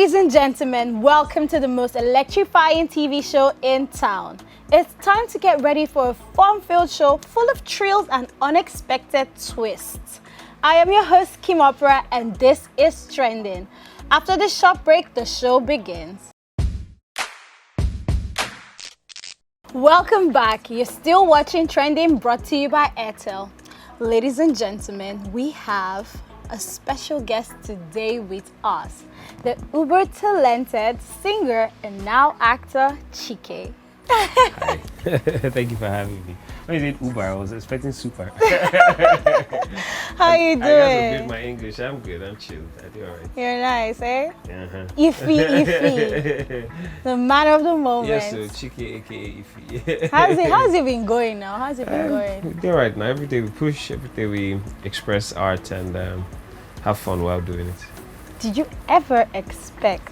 Ladies and gentlemen, welcome to the most electrifying TV show in town. It's time to get ready for a fun-filled show full of thrills and unexpected twists. I am your host, Kim Opera, and this is Trending. After this short break, the show begins. Welcome back. You're still watching Trending, brought to you by Airtel. Ladies and gentlemen, we have a special guest today with us, the uber talented singer and now actor Chike. Hi. Thank you for having me. When you said Uber, I was expecting super. How you doing? I got to my English. I'm good. I'm chilled. I do all right. You're nice, eh? Uh-huh. Iffy. The man of the moment. Yes, so Chike, aka Iffy. How's it been going now? How's it been going? We do all right now. Every day we push. Every day we express art and have fun while doing it. Did you ever expect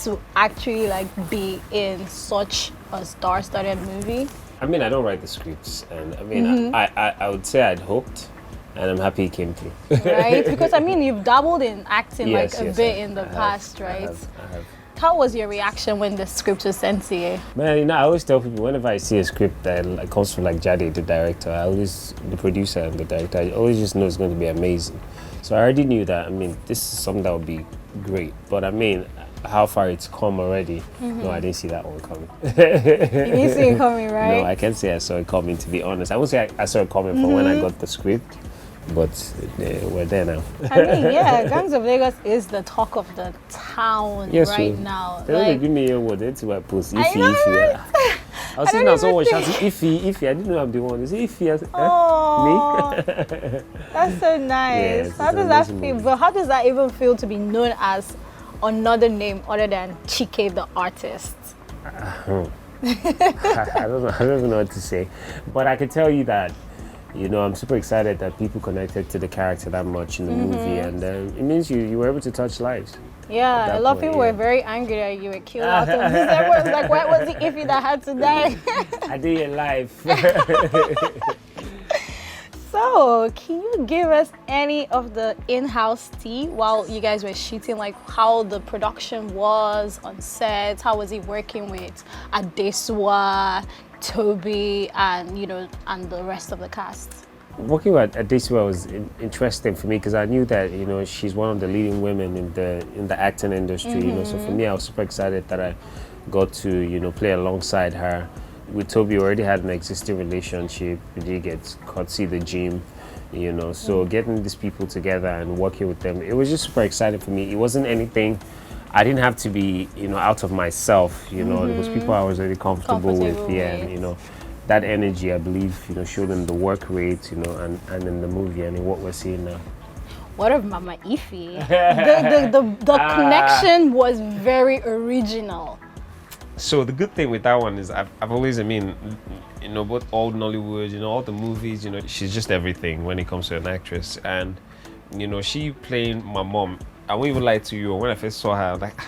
to actually be in such a star-studded movie? I mean, I don't write the scripts, and I mean, I would say I'd hoped, and I'm happy it came through. Right? Because I mean, you've dabbled in acting yes, a bit in the past, right? I have. How was your reaction when the script was sent to you? Man, I always tell people whenever I see a script that comes from Jade, the director, the producer and the director, I always just know it's going to be amazing. So I already knew that. I mean, this is something that would be great. But I mean, how far it's come already? No, I didn't see that one coming. You didn't see it coming, right? No, I can't say I saw it coming, to be honest. I won't say I saw it coming from when I got the script, but we're there now. I mean, yeah, Gangs of Lagos is the talk of the town right now. They don't give me a word. That's why I post I know, Iffy. right? I was seeing someone shouting Iffy. I didn't know I'm the one. They say Iffy. Me? That's so nice. Yes, how does that feel? But how does that even feel to be known as another name other than Chike the artist? I don't even know what to say. But I can tell you that, I'm super excited that people connected to the character that much in the movie, and it means you were able to touch lives. Yeah, a lot of people were very angry that you were killed out of this. Everyone was like, why was it Iffy that had to die? I did it live. So, can you give us any of the in-house tea while you guys were shooting, like how the production was on set? How was it working with Adesua, Toby, and and the rest of the cast? Working with Adesua was interesting for me because I knew that she's one of the leading women in the acting industry. So for me, I was super excited that I got to play alongside her. With Toby, we already had an existing relationship. We did get courtesy the gym, So getting these people together and working with them, it was just super exciting for me. It wasn't anything. I didn't have to be out of myself. It was people I was already comfortable with. Yeah, and that energy, I believe, showed in the work rate, and in the movie and in what we're seeing now. What of Mama Iffy? the connection was very original. So the good thing with that one is I've always, both old Nollywood, all the movies, she's just everything when it comes to an actress. And, she playing my mom, I won't even lie to you, when I first saw her, I was like,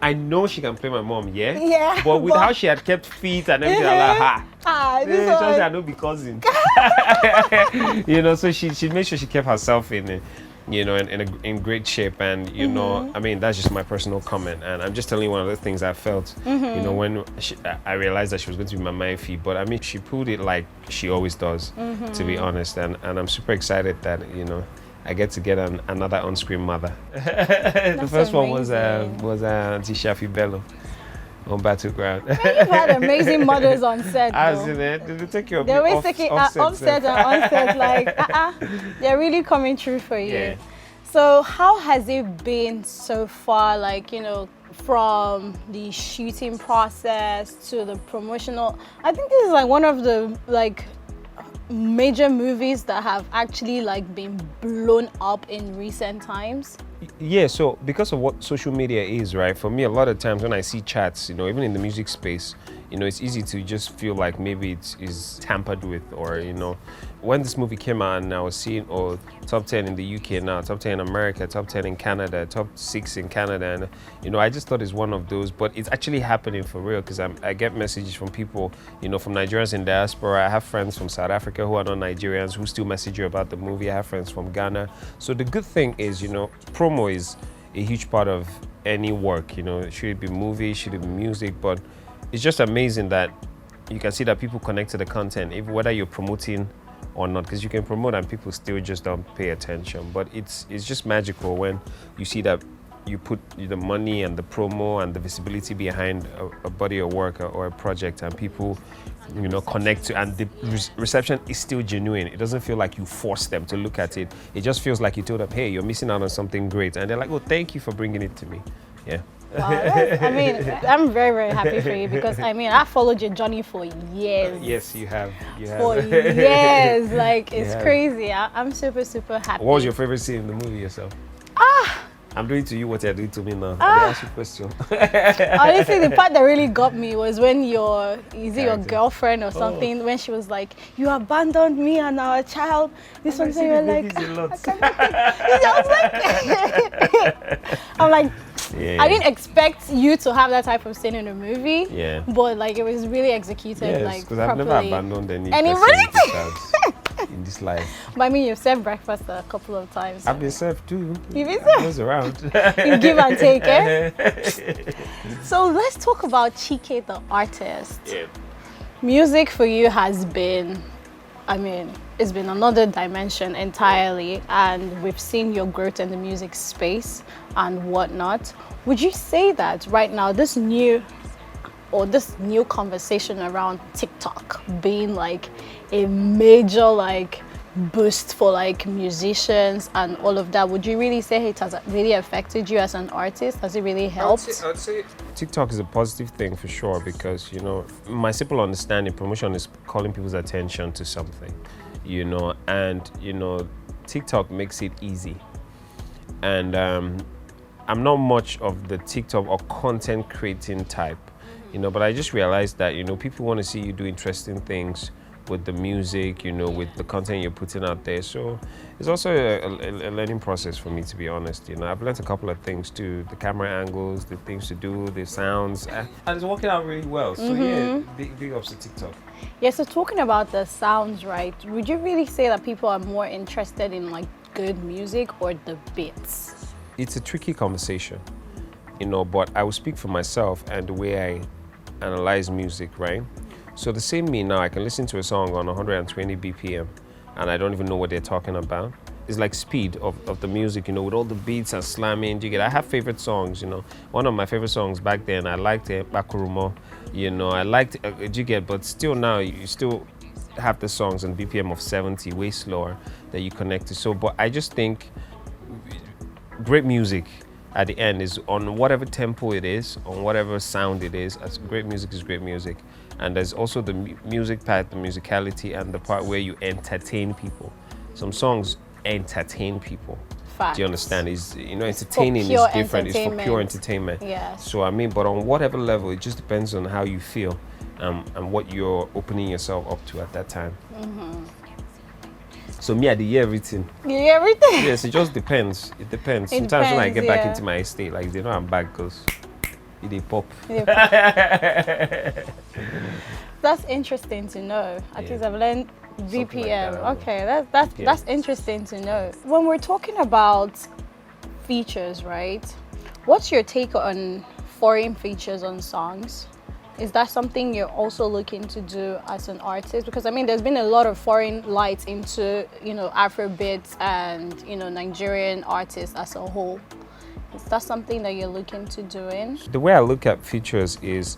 I know she can play my mom, yeah? But with how she had kept feet and everything, I'm like, this one I know be cousin. So she made sure she kept herself in in great shape, and that's just my personal comment, and I'm just telling you one of the things I felt when I realized that she was going to be my Iffy. But she pulled it like she always does, to be honest, and I'm super excited that I get to get another on-screen mother. The first one was Auntie Shafi Bello on Battleground. You've had amazing mothers on set. They take you They always take it offset and onset, like they're really coming through for you. Yeah. So how has it been so far, from the shooting process to the promotional? I think this is one of the major movies that have actually been blown up in recent times. Yeah, so because of what social media is, right? For me, a lot of times when I see chats, even in the music space, you know, it's easy to just feel like maybe it is tampered with, or, you know, when this movie came out and I was seeing, oh, top 10 in the UK now, top 10 in America, top 10 in Canada, top 6 in Canada, and, you know, I just thought it's one of those, but it's actually happening for real, because I get messages from people, you know, from Nigerians in diaspora. I have friends from South Africa who are not Nigerians who still message you about the movie. I have friends from Ghana. So the good thing is, you know, promo is a huge part of any work, you know. Should it be movie, should it be music, but it's just amazing that you can see that people connect to the content, if whether you're promoting or not, because you can promote and people still just don't pay attention. But it's just magical when you see that you put the money and the promo and the visibility behind a body of work or a project, and people, you know, connect to, and the reception is still genuine. It doesn't feel like you force them to look at it. It just feels like you told them, hey, you're missing out on something great, and they're like, oh, thank you for bringing it to me. Yeah. Wow, I mean, I'm very, very happy for you, because I mean, I followed your journey for years. Yes, you have. For years, like it's crazy. I'm super, super happy. What was your favorite scene in the movie yourself? I'm doing to you what you're doing to me now. Let me ask you a question. Honestly, the part that really got me was when your girlfriend or something, when she was like, "You abandoned me and our child." This one thing, you're like, I'm like, I didn't expect you to have that type of scene in a movie. Yeah. But like, it was really executed, yes, like because properly. I've never abandoned any in this life. But I mean, you've served breakfast a couple of times. I've been served too. You've been served? Goes around. You give and take, eh? So let's talk about Chike, the artist. Yeah. Music for you has been, I mean, it's been another dimension entirely, and we've seen your growth in the music space and whatnot. Would you say that right now this new conversation around TikTok being like a major like boost for like musicians and all of that, would you really say it has really affected you as an artist? Has it really helped? I'd say TikTok is a positive thing for sure, because, you know, my simple understanding, promotion is calling people's attention to something, you know, and, you know, TikTok makes it easy. And I'm not much of the TikTok or content creating type, you know, but I just realized that, you know, people want to see you do interesting things with the music, you know, with the content you're putting out there. So it's also a learning process for me, to be honest. You know, I've learned a couple of things too, the camera angles, the things to do, the sounds, and it's working out really well. So yeah, big ups to TikTok. Yeah, so talking about the sounds, right, would you really say that people are more interested in like good music or the beats? It's a tricky conversation, you know, but I will speak for myself and the way I analyze music, right? So the same me now, I can listen to a song on 120 BPM and I don't even know what they're talking about. It's like speed of the music, you know, with all the beats and slamming. Do you get? I have favorite songs, you know. One of my favorite songs back then, I liked it, Bakurumo, you know, I liked do you get? But still now, you still have the songs on BPM of 70, way slower, that you connect to. So, but I just think great music at the end is on whatever tempo it is, on whatever sound it is. As great music is great music. And there's also the music part, the musicality, and the part where you entertain people. Some songs entertain people. Facts. Do you understand? Is, you know, entertaining is different. It's for pure entertainment. Yes. So I mean, but on whatever level, it just depends on how you feel and what you're opening yourself up to at that time. So me, I did hear everything. You hear everything? Yes, it just depends. It depends. It Sometimes when I depends, get back yeah. into my estate, like they know I'm back because they pop. That's interesting to know. At least I've learned BPM. Like okay, that's interesting to know. When we're talking about features, right? What's your take on foreign features on songs? Is that something you're also looking to do as an artist? Because I mean, there's been a lot of foreign lights into, you know, Afrobeats and, you know, Nigerian artists as a whole. Is that something that you're looking to do in? The way I look at features is,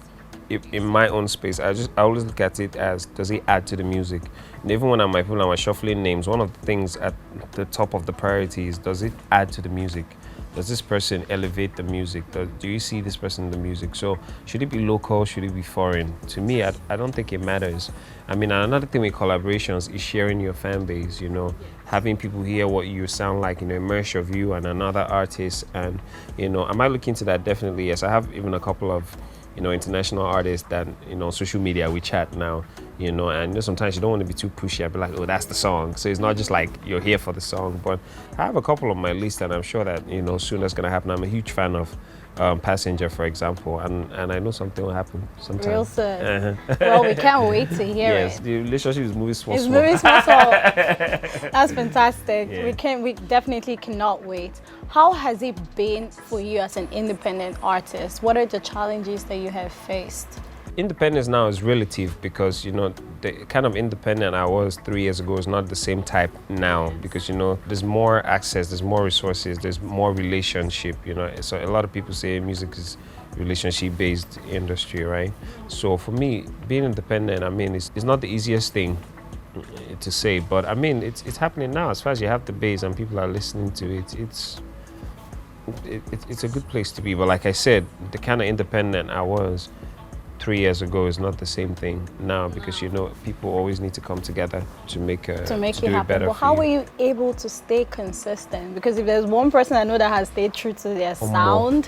in my own space, I always look at it as, does it add to the music? And even when I'm shuffling names, one of the things at the top of the priority is, does it add to the music? Does this person elevate the music? Do you see this person in the music? So should it be local? Should it be foreign? To me, I don't think it matters. I mean, another thing with collaborations is sharing your fan base, you know, having people hear what you sound like, you know, immerse your view and another artist. And, you know, am I looking to that? Definitely, yes. I have even a couple of international artists that, social media, we chat now, and sometimes you don't want to be too pushy and be like, oh, that's the song. So it's not just like you're here for the song, but I have a couple on my list, and I'm sure that, soon that's going to happen. I'm a huge fan of Passenger, for example, and I know something will happen sometime. Real soon. Well, we can't wait to hear it. Yes, the relationship is moving small. It's moving small. That's fantastic. Yeah. We definitely cannot wait. How has it been for you as an independent artist? What are the challenges that you have faced? Independence now is relative because, the kind of independent I was 3 years ago is not the same type now because, there's more access, there's more resources, there's more relationship, So a lot of people say music is relationship-based industry, right? So for me, being independent, it's not the easiest thing to say, but it's happening now. As far as you have the base and people are listening to it, it's a good place to be. But like I said, the kind of independent I was 3 years ago is not the same thing now because people always need to come together to make it happen. But how were you able to stay consistent? Because if there's one person I know that has stayed true to their sound,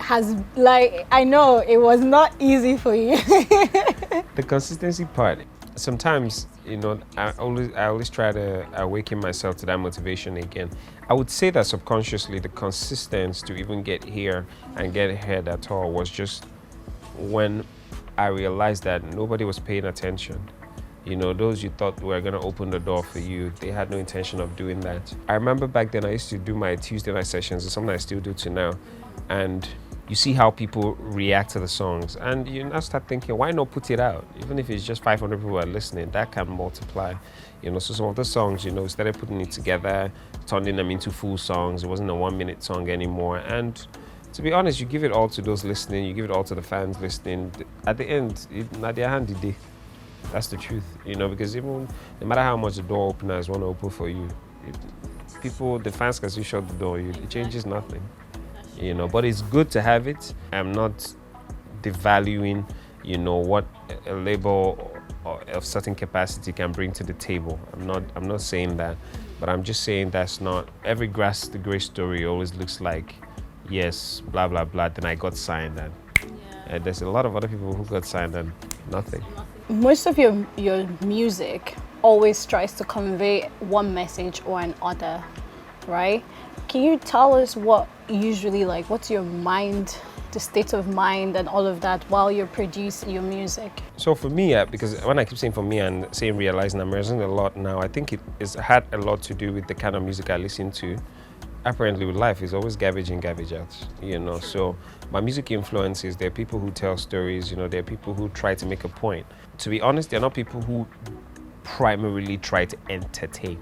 I know it was not easy for you. The consistency part. Sometimes, I always try to awaken myself to that motivation again. I would say that subconsciously, the consistency to even get here and get ahead at all was just when I realized that nobody was paying attention. Those you thought were going to open the door for you, they had no intention of doing that. I remember back then I used to do my Tuesday night sessions, it's something I still do to now. And you see how people react to the songs, and you now start thinking, why not put it out? Even if it's just 500 people are listening, that can multiply. So some of the songs, we started putting it together, turning them into full songs. It wasn't a 1-minute song anymore. And to be honest, you give it all to those listening, you give it all to the fans listening. At the end, not their hand did they. That's the truth, because even no matter how much the door openers want to open for you, the fans can still shut the door. It changes nothing. But it's good to have it. I'm not devaluing, what a label of certain capacity can bring to the table. I'm not saying that, but I'm just saying that's not every grass the gray story always looks like, yes, blah blah blah. Then I got signed, and there's a lot of other people who got signed and nothing. Most of your music always tries to convey one message or another, right? Can you tell us what usually, what's your mind, the state of mind and all of that while you're producing your music? So for me, because when I keep saying for me and saying realizing I'm realizing a lot now, I think it's had a lot to do with the kind of music I listen to. Apparently with life, is always garbage in, garbage out, So my music influences, there are people who tell stories, there are people who try to make a point. To be honest, they're not people who primarily try to entertain.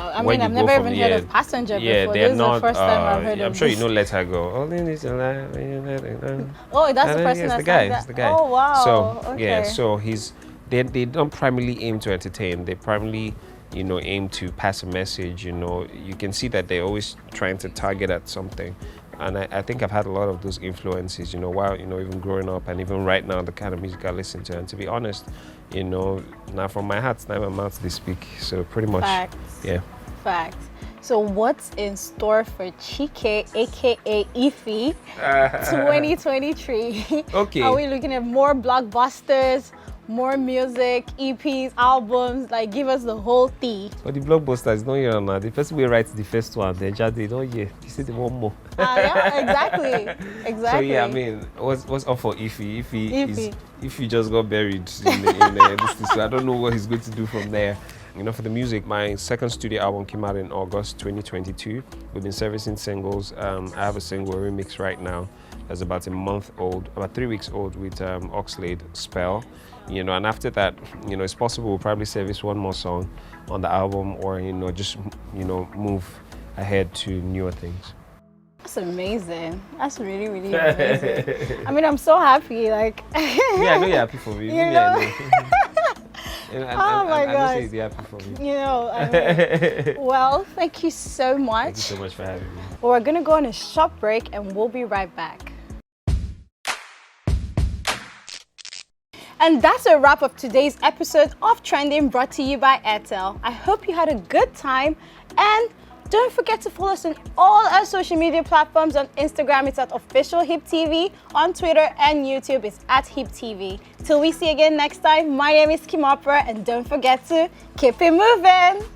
I've never even heard of Passenger before. They're this not, is the first time I've heard of I'm sure this. you know Let Her Go. Oh, that's the person the guy. It's the guy. Oh, wow. So, okay. So they don't primarily aim to entertain. They primarily, aim to pass a message, You can see that they're always trying to target at something. And I think I've had a lot of those influences, while, even growing up and even right now, the kind of music I listen to. And to be honest, now from my heart, now my mouth they speak. So pretty much, Facts. Yeah. Facts. So what's in store for Chike, aka Ify, 2023? Okay. Are we looking at more blockbusters, more music, EPs, albums? Give us the whole thing. But the blockbusters, don't hear now. The person will write the first one, then they don't hear. You see the one more. Yeah, exactly. So yeah, what's up for Ify? Ify just got buried in this, so I don't know what he's going to do from there. For the music, my second studio album came out in August 2022. We've been servicing singles. I have a single remix right now that's about 3 weeks old with Oxlade, Spell. And after that, it's possible we'll probably service one more song on the album or, just, move ahead to newer things. That's amazing. That's really, really amazing. I'm so happy. Yeah, I know you're happy for me. Oh my God. I know you're happy for me. Well, thank you so much. Thank you so much for having me. Well, we're going to go on a short break and we'll be right back. And that's a wrap of today's episode of Trending, brought to you by Airtel. I hope you had a good time and Don't forget to follow us on all our social media platforms. On Instagram, it's at official HIPTV. On Twitter and YouTube, it's at HIPTV. Till we see you again next time, my name is Kim Opera, and don't forget to keep it moving.